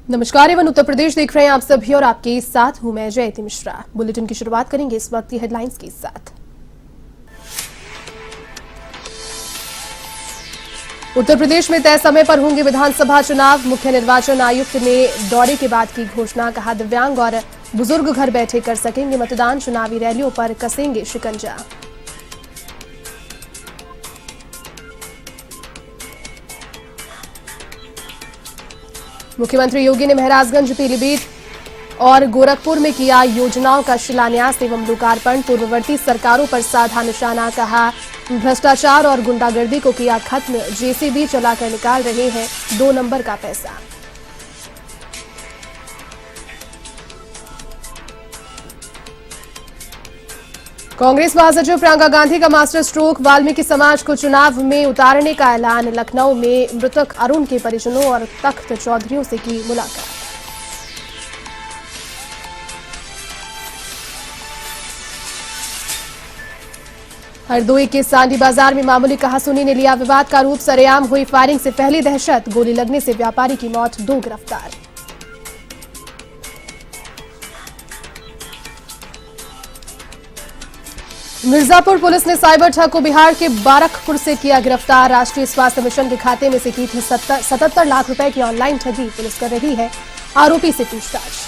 नमस्कार एवं उत्तर प्रदेश देख रहे हैं आप सभी और आपके साथ हूं मैं जयती मिश्रा। बुलेटिन की शुरुआत करेंगे इस वक्त की हेडलाइंस के साथ। उत्तर प्रदेश में तय समय पर होंगे विधानसभा चुनाव। मुख्य निर्वाचन आयुक्त ने दौरे के बाद की घोषणा। कहा, दिव्यांग और बुजुर्ग घर बैठे कर सकेंगे मतदान। चुनावी रैलियों पर कसेंगे शिकंजा। मुख्यमंत्री योगी ने महाराजगंज, पीलीभीत और गोरखपुर में किया योजनाओं का शिलान्यास एवं लोकार्पण। पूर्ववर्ती सरकारों पर साधा निशाना। कहा, भ्रष्टाचार और गुंडागर्दी को किया खत्म। जेसीबी चलाकर निकाल रहे हैं 2 नंबर का पैसा। कांग्रेस महासचिव प्रियंका गांधी का मास्टर स्ट्रोक। वाल्मीकि समाज को चुनाव में उतारने का ऐलान। लखनऊ में मृतक अरुण के परिजनों और तख्त चौधरियों से की मुलाकात। हरदोई के सांडी बाजार में मामूली कहासुनी ने लिया विवाद का रूप। सरेआम हुई फायरिंग से फैली दहशत। गोली लगने से व्यापारी की मौत, 2 गिरफ्तार। मिर्जापुर पुलिस ने साइबर ठग को बिहार के बारकपुर से किया गिरफ्तार। राष्ट्रीय स्वास्थ्य मिशन के खाते में से की थी 77 लाख रुपए की ऑनलाइन ठगी। पुलिस कर रही है आरोपी से पूछताछ।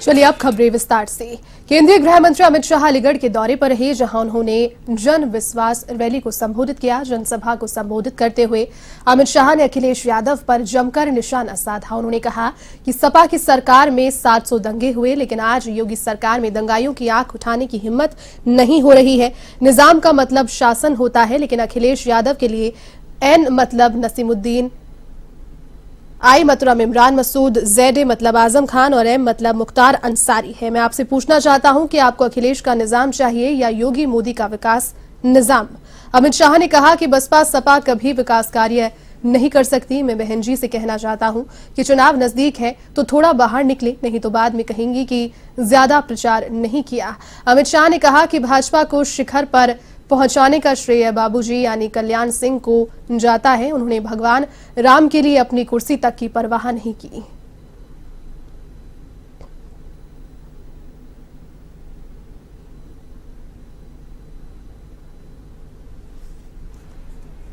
चलिए अब खबरें विस्तार से। केंद्रीय गृह मंत्री अमित शाह अलीगढ़ के दौरे पर रहे, जहां उन्होंने जन विश्वास रैली को संबोधित किया। जनसभा को संबोधित करते हुए अमित शाह ने अखिलेश यादव पर जमकर निशाना साधा। उन्होंने कहा कि सपा की सरकार में 700 दंगे हुए, लेकिन आज योगी सरकार में दंगाइयों की आंख उठाने की हिम्मत नहीं हो रही है। निजाम का मतलब शासन होता है, लेकिन अखिलेश यादव के लिए एन मतलब नसीमुद्दीन, आई मतलब इमरान मसूद, जेड मतलब आजम खान और एम मतलब मुख्तार अंसारी है। मैं आपसे पूछना चाहता हूं कि आपको अखिलेश का निजाम चाहिए या योगी मोदी का विकास निजाम? अमित शाह ने कहा कि बसपा सपा कभी विकास कार्य नहीं कर सकती। मैं बहन जी से कहना चाहता हूं कि चुनाव नजदीक है तो थोड़ा बाहर निकले, नहीं तो बाद में कहेंगी कि ज्यादा प्रचार नहीं किया। अमित शाह ने कहा कि भाजपा को शिखर पर पहुंचाने का श्रेय बाबूजी यानी कल्याण सिंह को जाता है। उन्होंने भगवान राम के लिए अपनी कुर्सी तक की परवाह नहीं की।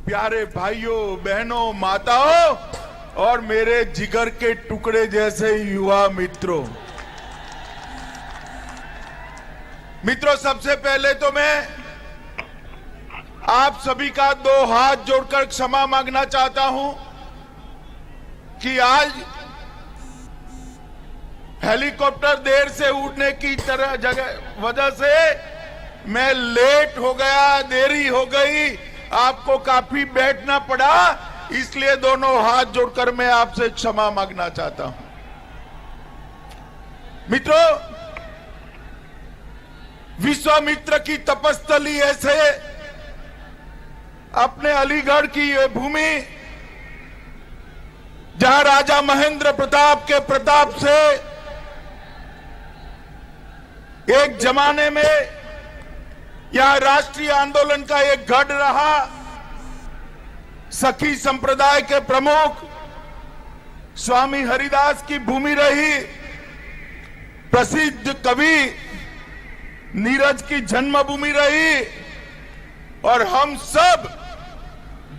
प्यारे भाइयों, बहनों, माताओं और मेरे जिगर के टुकड़े जैसे युवा मित्रों, सबसे पहले तो मैं आप सभी का 2 हाथ जोड़कर क्षमा मांगना चाहता हूं कि आज हेलीकॉप्टर देर से उड़ने की वजह से मैं लेट हो गया, देरी हो गई, आपको काफी बैठना पड़ा, इसलिए दोनों हाथ जोड़कर मैं आपसे क्षमा मांगना चाहता हूं। मित्रों, विश्वामित्र की तपस्थली ऐसे अपने अलीगढ़ की ये भूमि, जहां राजा महेंद्र प्रताप के प्रताप से एक जमाने में यहां राष्ट्रीय आंदोलन का एक गढ़ रहा। सखी संप्रदाय के प्रमुख स्वामी हरिदास की भूमि रही। प्रसिद्ध कवि नीरज की जन्मभूमि रही और हम सब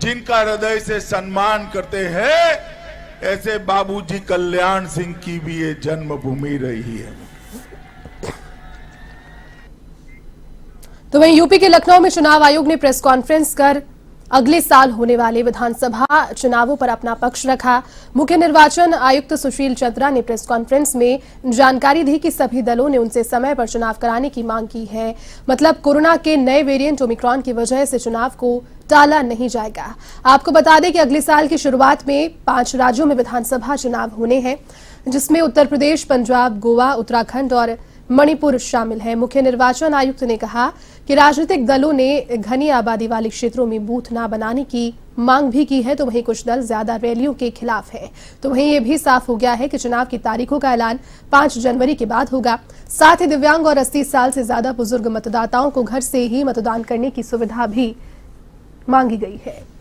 जिनका हृदय से सम्मान करते हैं ऐसे बाबूजी कल्याण सिंह की भी ये जन्मभूमि रही है। तो वहीं यूपी के लखनऊ में चुनाव आयोग ने प्रेस कॉन्फ्रेंस कर अगले साल होने वाले विधानसभा चुनावों पर अपना पक्ष रखा। मुख्य निर्वाचन आयुक्त सुशील चंद्रा ने प्रेस कॉन्फ्रेंस में जानकारी दी कि सभी दलों ने उनसे समय पर चुनाव कराने की मांग की है। मतलब कोरोना के नए वेरिएंट ओमिक्रॉन की वजह से चुनाव को टाला नहीं जाएगा। आपको बता दें कि अगले साल की शुरुआत में 5 राज्यों में विधानसभा चुनाव होने हैं, जिसमें उत्तर प्रदेश, पंजाब, गोवा, उत्तराखंड और मणिपुर शामिल है। मुख्य निर्वाचन आयुक्त ने कहा कि राजनीतिक दलों ने घनी आबादी वाले क्षेत्रों में बूथ न बनाने की मांग भी की है, तो वहीं कुछ दल ज्यादा रैलियों के खिलाफ है। तो वहीं ये भी साफ हो गया है कि चुनाव की तारीखों का ऐलान 5 जनवरी के बाद होगा। साथ ही दिव्यांग और 80 साल से ज्यादा बुजुर्ग मतदाताओं को घर से ही मतदान करने की सुविधा भी मांगी गई है।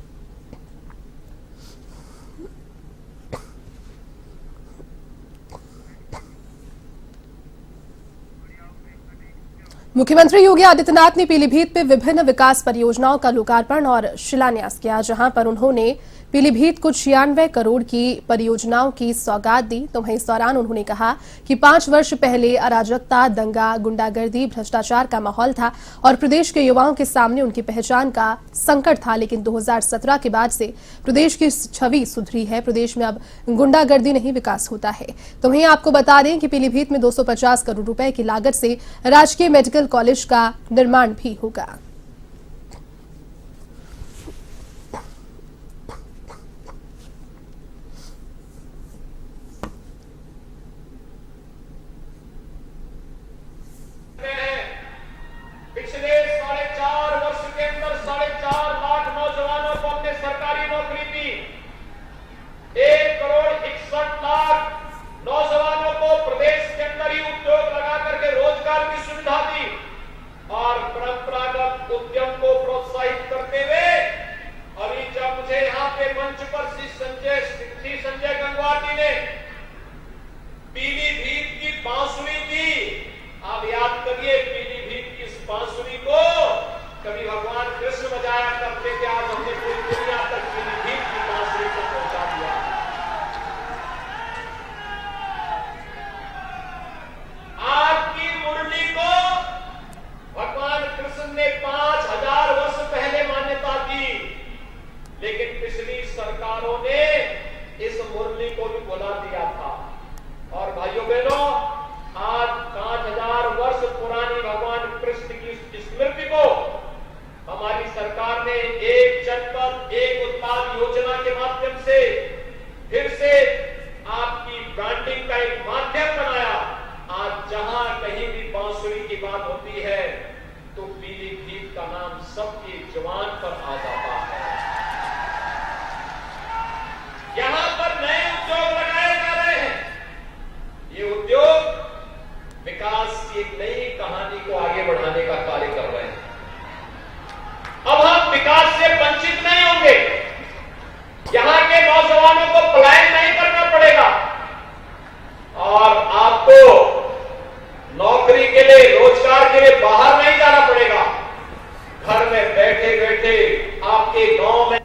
मुख्यमंत्री योगी आदित्यनाथ ने पीलीभीत में विभिन्न विकास परियोजनाओं का लोकार्पण और शिलान्यास किया, जहां पर उन्होंने पीलीभीत को 96 करोड़ की परियोजनाओं की सौगात दी। तो वहीं इस दौरान उन्होंने कहा कि 5 वर्ष पहले अराजकता, दंगा, गुंडागर्दी, भ्रष्टाचार का माहौल था और प्रदेश के युवाओं के सामने उनकी पहचान का संकट था, लेकिन 2017 के बाद से प्रदेश की छवि सुधरी है। प्रदेश में अब गुंडागर्दी नहीं, विकास होता है। तो वहीं आपको बता दें कि पीलीभीत में 250 करोड़ रुपए की लागत से राजकीय मेडिकल कॉलेज का निर्माण भी होगा। पिछले 4.5 वर्ष के अंदर 4.5 लाख नौजवानों को हमने सरकारी नौकरी दी। 1,61,00,000 नौजवानों को प्रदेश के अंदर ही उद्योग लगा करके रोजगार की सुविधा दी और परंपरागत उद्यम को प्रोत्साहित करते हुए अभी जब मुझे यहाँ पे मंच पर श्री संजय गंगवार जी ने पीलीभीत की बांसुरी दी, आप याद करिए पीलीभीत की इस बांसुरी को कभी भगवान कृष्ण बजाया करते थे, आज हमने पूरी दुनिया तक पीलीभीत की बांसुरी को पहुंचा दिया। आपकी मुरली को भगवान कृष्ण ने 5000 वर्ष पहले मान्यता दी, लेकिन पिछली सरकारों ने इस मुरली को भी बुला दिया था। और भाइयों बहनों, आज 5000 वर्ष पुरानी भगवान कृष्ण की स्मृति को हमारी सरकार ने एक जनपद एक उत्पाद योजना के माध्यम से फिर से आपकी ब्रांडिंग का एक माध्यम बनाया। आज जहां कहीं भी बांसुरी की बात होती है तो पीलीभीत का नाम सबकी जुबान पर आ जाता है। यहां पर नए उद्योग लगाए जा रहे हैं। ये उद्योग विकास की एक नई कहानी को आगे बढ़ाने का कार्य कर रहे हैं। अब हम विकास से वंचित नहीं होंगे, यहां के नौजवानों को पलायन नहीं करना पड़ेगा और आपको नौकरी के लिए, रोजगार के लिए बाहर नहीं जाना पड़ेगा। घर में बैठे बैठे आपके गांव में।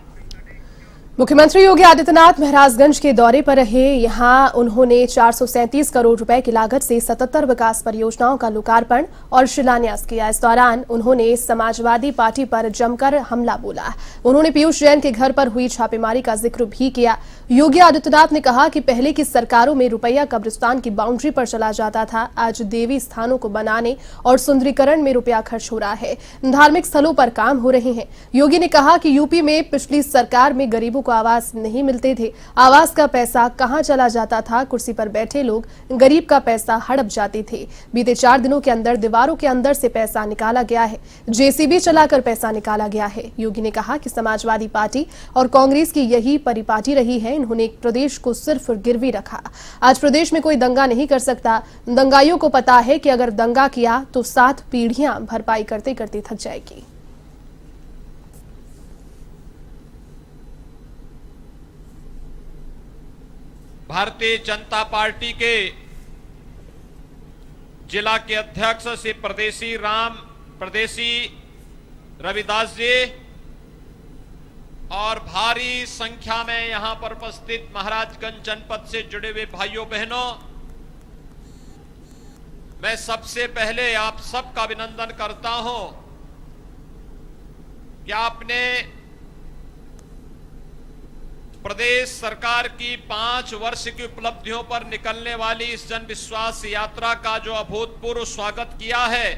मुख्यमंत्री योगी आदित्यनाथ महाराजगंज के दौरे पर रहे। यहां उन्होंने 437 करोड़ रुपए की लागत से 77 विकास परियोजनाओं का लोकार्पण और शिलान्यास किया। इस दौरान उन्होंने समाजवादी पार्टी पर जमकर हमला बोला। उन्होंने पीयूष जैन के घर पर हुई छापेमारी का जिक्र भी किया। योगी आदित्यनाथ ने कहा कि पहले की सरकारों में रुपया कब्रिस्तान की बाउंड्री पर चला जाता था, आज देवी स्थानों को बनाने और सुंदरीकरण में रुपया खर्च हो रहा है, धार्मिक स्थलों पर काम हो रहे हैं। योगी ने कहा कि यूपी में पिछली सरकार में गरीबों को आवास नहीं मिलते थे, आवास का पैसा कहां चला जाता था, कुर्सी पर बैठे लोग गरीब का पैसा हड़प जाते थे। बीते 4 दिनों के अंदर दीवारों के अंदर से पैसा निकाला गया है, जेसीबी चलाकर पैसा निकाला गया है। योगी ने कहा कि समाजवादी पार्टी और कांग्रेस की यही परिपाटी रही है, इन्होंने प्रदेश को सिर्फ गिरवी रखा। आज प्रदेश में कोई दंगा नहीं कर सकता। दंगाइयों को पता है कि अगर दंगा किया तो 7 पीढ़ियां भरपाई करते करते थक जाएगी। भारतीय जनता पार्टी के जिला के अध्यक्ष श्री परदेसी रविदास जी और भारी संख्या में यहां पर उपस्थित महाराजगंज जनपद से जुड़े हुए भाइयों बहनों, मैं सबसे पहले आप सबका अभिनंदन करता हूं कि आपने प्रदेश सरकार की 5 वर्ष की उपलब्धियों पर निकलने वाली इस जन विश्वास यात्रा का जो अभूतपूर्व स्वागत किया है,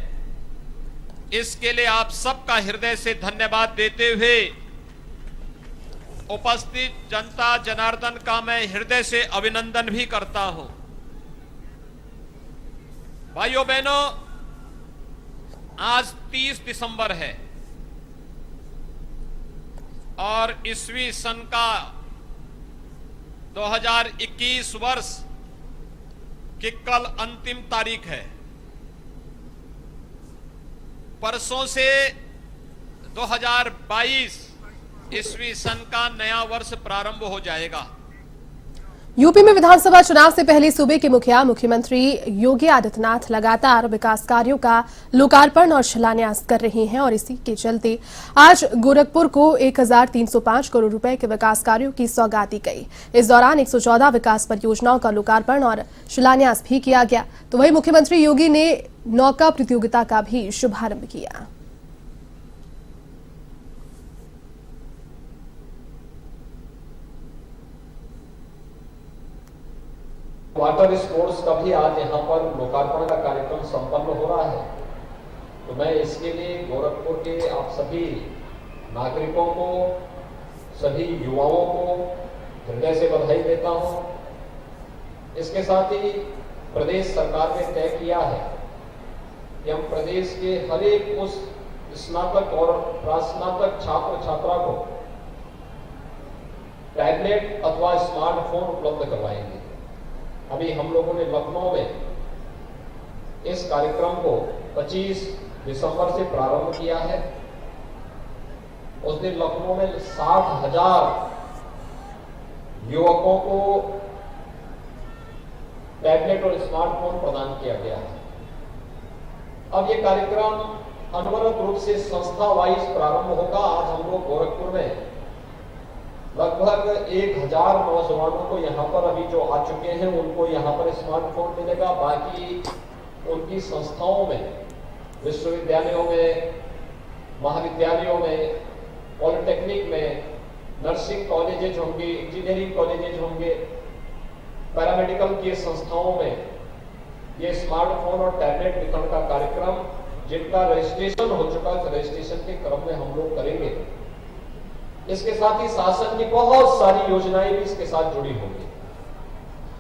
इसके लिए आप सबका हृदय से धन्यवाद देते हुए उपस्थित जनता जनार्दन का मैं हृदय से अभिनंदन भी करता हूं। भाइयों बहनों, आज 30 दिसंबर है और ईस्वी सन का 2021 वर्ष की कल अंतिम तारीख है। परसों से 2022 ईस्वी सन का नया वर्ष प्रारंभ हो जाएगा। यूपी में विधानसभा चुनाव से पहले सूबे के मुख्यमंत्री योगी आदित्यनाथ लगातार विकास कार्यों का लोकार्पण और शिलान्यास कर रहे हैं और इसी के चलते आज गोरखपुर को 1305 करोड़ रुपए के विकास कार्यों की सौगात दी गई। इस दौरान 114 विकास परियोजनाओं का लोकार्पण और शिलान्यास भी किया गया। तो वहीं मुख्यमंत्री योगी ने नौका प्रतियोगिता का भी शुभारंभ किया। वाटर स्पोर्ट्स का भी आज यहाँ पर लोकार्पण का कार्यक्रम संपन्न हो रहा है। तो मैं इसके लिए गोरखपुर के आप सभी नागरिकों को, सभी युवाओं को हृदय से बधाई देता हूँ। इसके साथ ही प्रदेश सरकार ने तय किया है कि हम प्रदेश के हर एक उस स्नातक और प्रास्नातक छात्र छात्रा को टैबलेट अथवा स्मार्टफोन उपलब्ध करवाएंगे। अभी हम लोगों ने लखनऊ में इस कार्यक्रम को 25 दिसंबर से प्रारंभ किया है। उस दिन लखनऊ में 60,000 युवकों को टैबलेट और स्मार्टफोन प्रदान किया गया है। अब ये कार्यक्रम अनवरत रूप से संस्था वाइज प्रारंभ होगा। आज हम लोग गोरखपुर में लगभग 1000 नौजवानों को यहाँ पर अभी जो आ चुके हैं उनको यहाँ पर स्मार्टफोन मिलेगा। बाकी उनकी संस्थाओं में, विश्वविद्यालयों में, महाविद्यालयों में, पॉलिटेक्निक में, नर्सिंग कॉलेजेज होंगे, इंजीनियरिंग कॉलेजेज होंगे, पैरामेडिकल की संस्थाओं में ये स्मार्टफोन और टैबलेट वितरण का कार्यक्रम, जिनका रजिस्ट्रेशन हो चुका है, रजिस्ट्रेशन के क्रम में हम लोग करेंगे। इसके साथ ही शासन की बहुत सारी योजनाएं भी इसके साथ जुड़ी होंगी।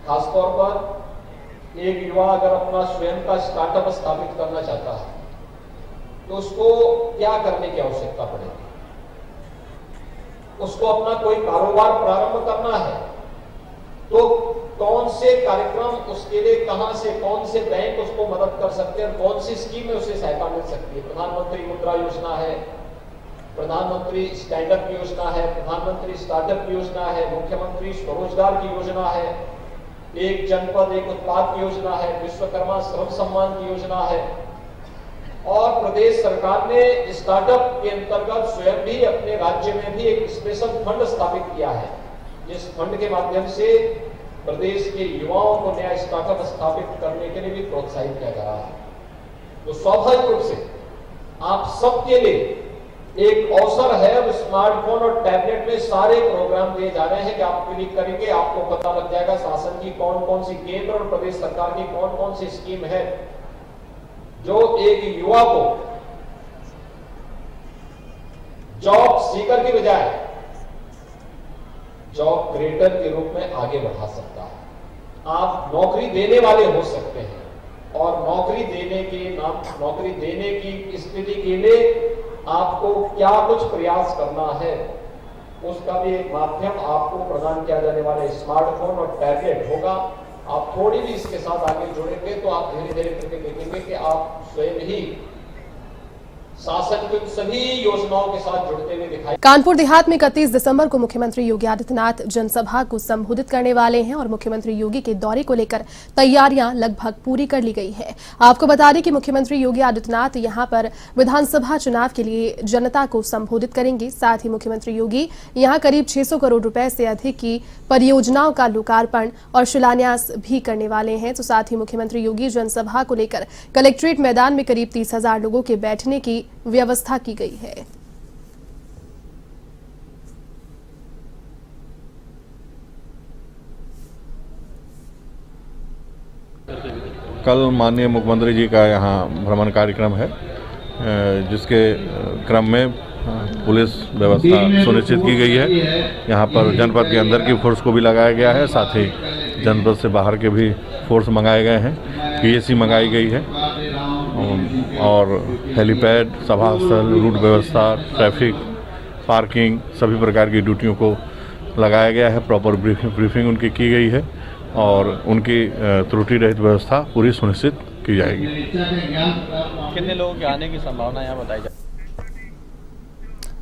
खासतौर पर एक युवा अगर अपना स्वयं का स्टार्टअप स्थापित करना चाहता है तो उसको क्या करने की आवश्यकता पड़ेगी। उसको अपना कोई कारोबार प्रारंभ करना है तो कौन से कार्यक्रम उसके लिए, कहां से, कौन से बैंक उसको मदद कर सकते हैं और कौन सी स्कीम में उसे सहायता मिल सकती है। प्रधानमंत्री मुद्रा योजना है, प्रधानमंत्री स्टैंड अप योजना है, प्रधानमंत्री स्टार्टअप योजना है, मुख्यमंत्री स्वरोजगार की योजना है, एक जनपद एक उत्पाद की योजना है, विश्वकर्मा श्रम सम्मान की योजना है। और प्रदेश सरकार ने स्टार्टअप के अंतर्गत स्वयं भी अपने राज्य में भी एक स्पेशल फंड स्थापित किया है, जिस फंड के माध्यम से प्रदेश के युवाओं को नया स्टार्टअप स्थापित करने के लिए भी प्रोत्साहित किया जा रहा है। तो स्वाभाविक रूप से आप सबके लिए एक अवसर है। और स्मार्टफोन और टैबलेट में सारे प्रोग्राम दिए जा रहे हैं कि आप क्लिक करेंगे आपको पता लग जाएगा शासन की कौन कौन सी, केंद्र और प्रदेश सरकार की कौन कौन सी स्कीम है जो एक युवा को जॉब सीकर की बजाय जॉब क्रिएटर के रूप में आगे बढ़ा सकता है। आप नौकरी देने वाले हो सकते हैं और नौकरी देने की स्थिति के लिए आपको क्या कुछ प्रयास करना है, उसका भी एक माध्यम आपको प्रदान किया जाने वाला स्मार्टफोन और टैबलेट होगा। आप थोड़ी भी इसके साथ आगे जुड़ेंगे तो आप धीरे धीरे करके देखेंगे कि आप स्वयं ही शासन की सभी योजनाओं के साथ जुड़ते हुए दिखाई। कानपुर देहात में 31 दिसंबर को मुख्यमंत्री योगी आदित्यनाथ जनसभा को संबोधित करने वाले हैं और मुख्यमंत्री योगी के दौरे को लेकर तैयारियां लगभग पूरी कर ली गई है। आपको बता दें कि मुख्यमंत्री योगी आदित्यनाथ यहां पर विधानसभा चुनाव के लिए जनता को संबोधित करेंगे। साथ ही मुख्यमंत्री योगी यहां करीब 600 करोड़ रुपए से अधिक की परियोजनाओं का लोकार्पण और शिलान्यास भी करने वाले हैं। तो साथ ही मुख्यमंत्री योगी जनसभा को लेकर कलेक्ट्रेट मैदान में करीब 30,000 लोगों के बैठने की व्यवस्था की गई है। कल माननीय मुख्यमंत्री जी का यहाँ भ्रमण कार्यक्रम है, जिसके क्रम में पुलिस व्यवस्था सुनिश्चित की गई है। यहाँ पर जनपद के अंदर की फोर्स को भी लगाया गया है, साथ ही जनपद से बाहर के भी फोर्स मंगाए गए हैं, पीएसी मंगाई गई है और हेलीपैड, सभा स्थल, रूट व्यवस्था, ट्रैफिक, पार्किंग सभी प्रकार की ड्यूटियों को लगाया गया है। प्रॉपर ब्रीफिंग उनकी की गई है और उनकी त्रुटि रहित व्यवस्था पूरी सुनिश्चित की जाएगी। कितने लोगों के आने की संभावना यहाँ बताई जाए?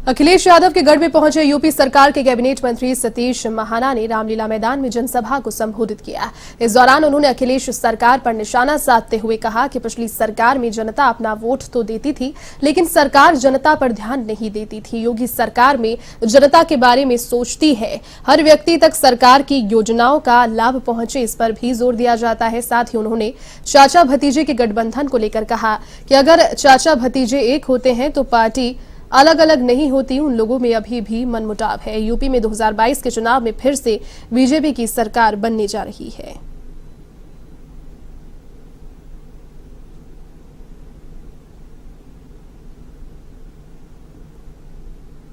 अखिलेश यादव के गढ़ में पहुंचे यूपी सरकार के कैबिनेट मंत्री सतीश महाना ने रामलीला मैदान में जनसभा को संबोधित किया। इस दौरान उन्होंने अखिलेश सरकार पर निशाना साधते हुए कहा कि पिछली सरकार में जनता अपना वोट तो देती थी, लेकिन सरकार जनता पर ध्यान नहीं देती थी। योगी सरकार में जनता के बारे में सोचती है, हर व्यक्ति तक सरकार की योजनाओं का लाभ पहुंचे, इस पर भी जोर दिया जाता है। साथ ही उन्होंने चाचा भतीजे के गठबंधन को लेकर कहा कि अगर चाचा भतीजे एक होते हैं तो पार्टी अलग अलग नहीं होती, उन लोगों में अभी भी मनमुटाव है। यूपी में 2022 के चुनाव में फिर से बीजेपी की सरकार बनने जा रही है।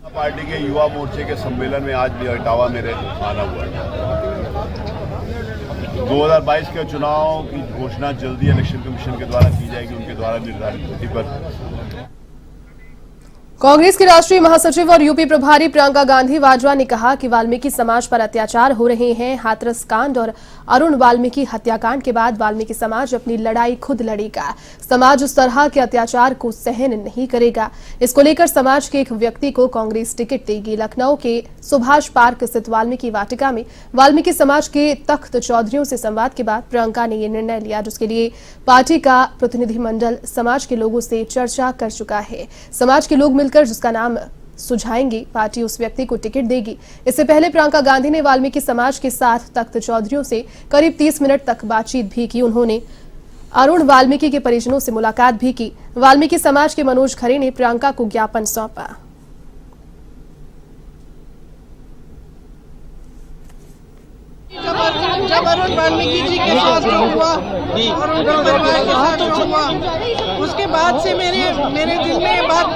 पार्टी के युवा मोर्चे के सम्मेलन में आज भी इटावा में आना हुआ है। 2022 के चुनाव की घोषणा जल्दी इलेक्शन कमीशन के द्वारा की जाएगी, उनके द्वारा निर्धारित तिथि पर। कांग्रेस की राष्ट्रीय महासचिव और यूपी प्रभारी प्रियंका गांधी वाड्रा ने कहा कि वाल्मीकि समाज पर अत्याचार हो रहे हैं। हाथरस कांड और अरुण वाल्मीकि हत्याकांड के बाद वाल्मीकि समाज अपनी लड़ाई खुद लड़ेगा। समाज उस तरह के अत्याचार को सहन नहीं करेगा। इसको लेकर समाज के एक व्यक्ति को कांग्रेस टिकट देगी। लखनऊ के सुभाष पार्क स्थित वाल्मीकि वाटिका में वाल्मीकि समाज के तख्त चौधरियों से संवाद के बाद प्रियंका ने यह निर्णय लिया, जिसके लिए पार्टी का प्रतिनिधिमंडल समाज के लोगों से चर्चा कर चुका है। समाज के लोग मिलकर जिसका नाम सुझाएंगे, पार्टी उस व्यक्ति को टिकट देगी। इससे पहले प्रियंका गांधी ने वाल्मीकि समाज के साथ तख्त चौधरियों से करीब 30 मिनट तक बातचीत भी की। उन्होंने अरुण वाल्मीकि के परिजनों से मुलाकात भी की। वाल्मीकि समाज के मनोज खरे ने प्रियंका को ज्ञापन सौंपा। जब अरुण वाल्मीकि जी के साथ जो हुआ और उनके परिवार के साथ जो हुआ, उसके बाद से मेरे दिल में ये बात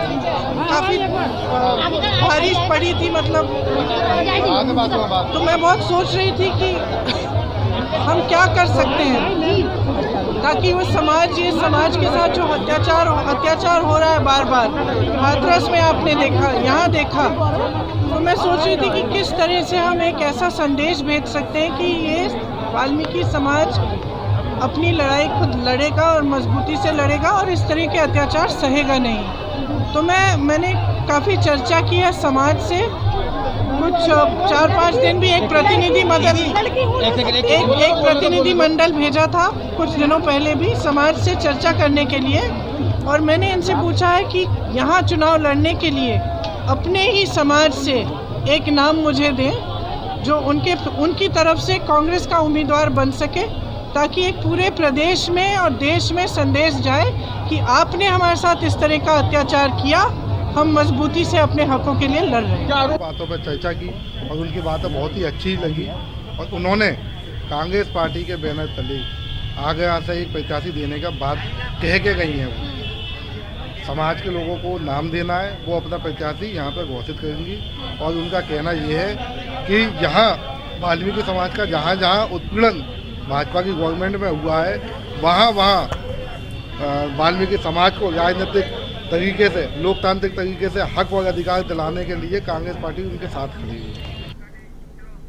काफी भारी पड़ी थी। मतलब तो मैं बहुत सोच रही थी कि हम क्या कर सकते हैं ताकि वो समाज, ये समाज के साथ जो अत्याचार हो रहा है बार बार, हाथरस में आपने देखा, यहाँ देखा, तो मैं सोच रही थी कि किस तरह से हम एक ऐसा संदेश भेज सकते हैं कि ये वाल्मीकि समाज अपनी लड़ाई खुद लड़ेगा और मजबूती से लड़ेगा और इस तरह के अत्याचार सहेगा नहीं। तो मैंने काफ़ी चर्चा की है समाज से। कुछ 4-5 दिन भी एक प्रतिनिधि मंडल भेजा था कुछ दिनों पहले भी समाज से चर्चा करने के लिए, और मैंने इनसे पूछा है कि यहाँ चुनाव लड़ने के लिए अपने ही समाज से एक नाम मुझे दें जो उनकी तरफ से कांग्रेस का उम्मीदवार बन सके, ताकि एक पूरे प्रदेश में और देश में संदेश जाए कि आपने हमारे साथ इस तरह का अत्याचार किया, हम मजबूती से अपने हकों के लिए लड़ रहे हैं। बातों पर चर्चा की और उनकी बातें बहुत ही अच्छी लगी और उन्होंने कांग्रेस पार्टी के बैनर तले आगे यहाँ से एक प्रत्याशी देने का बात कह के गई हैं। वो समाज के लोगों को नाम देना है, वो अपना प्रत्याशी यहाँ पर घोषित करेंगी और उनका कहना ये है कि यहाँ वाल्मीकि समाज का जहाँ जहाँ उत्पीड़न भाजपा की गवर्नमेंट में हुआ है, वहाँ वाल्मीकि समाज को राजनीतिक तरीके से, लोकतांत्रिक तरीके से हक और अधिकार दिलाने के लिए कांग्रेस पार्टी उनके साथ खड़ी है।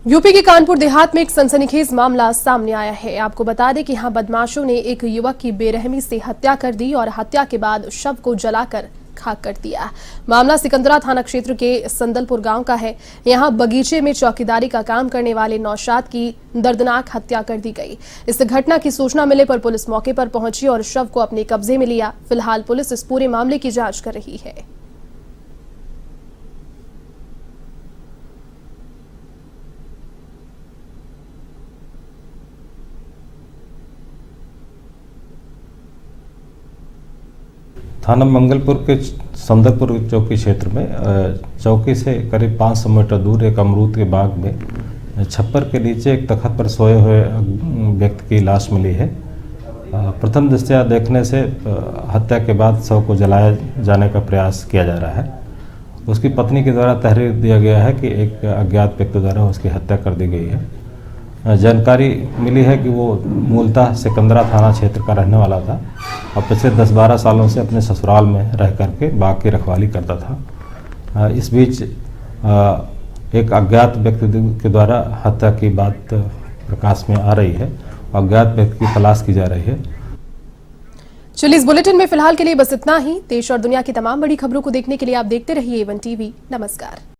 यूपी के कानपुर देहात में एक सनसनीखेज मामला सामने आया है। आपको बता दें कि यहाँ बदमाशों ने एक युवक की बेरहमी से हत्या कर दी और हत्या के बाद शव को जलाकर खाक कर दिया। मामला सिकंदरा थाना क्षेत्र के संदलपुर गांव का है। यहां बगीचे में चौकीदारी का काम करने वाले नौशाद की दर्दनाक हत्या कर दी गई। इस घटना की सूचना मिलने पर पुलिस मौके पर पहुंची और शव को अपने कब्जे में लिया। फिलहाल पुलिस इस पूरे मामले की जांच कर रही है। थाना मंगलपुर के संदलपुर चौकी क्षेत्र में चौकी से करीब 500 मीटर दूर एक अमरूद के बाग में छप्पर के नीचे एक तख्त पर सोए हुए व्यक्ति की लाश मिली है। प्रथम दृष्टया देखने से हत्या के बाद शव को जलाया जाने का प्रयास किया जा रहा है। उसकी पत्नी के द्वारा तहरीर दिया गया है कि एक अज्ञात व्यक्ति द्वारा उसकी हत्या कर दी गई है। जानकारी मिली है कि वो मूलतः सिकंदरा थाना क्षेत्र का रहने वाला था और पिछले 10-12 सालों से अपने ससुराल में रह करके बाग की रखवाली करता था। इस बीच एक अज्ञात व्यक्ति के द्वारा हत्या की बात प्रकाश में आ रही है। अज्ञात व्यक्ति की तलाश की जा रही है। चलिए, इस बुलेटिन में फिलहाल के लिए बस इतना ही। देश और दुनिया की तमाम बड़ी खबरों को देखने के लिए आप देखते रहिए A1 TV। नमस्कार।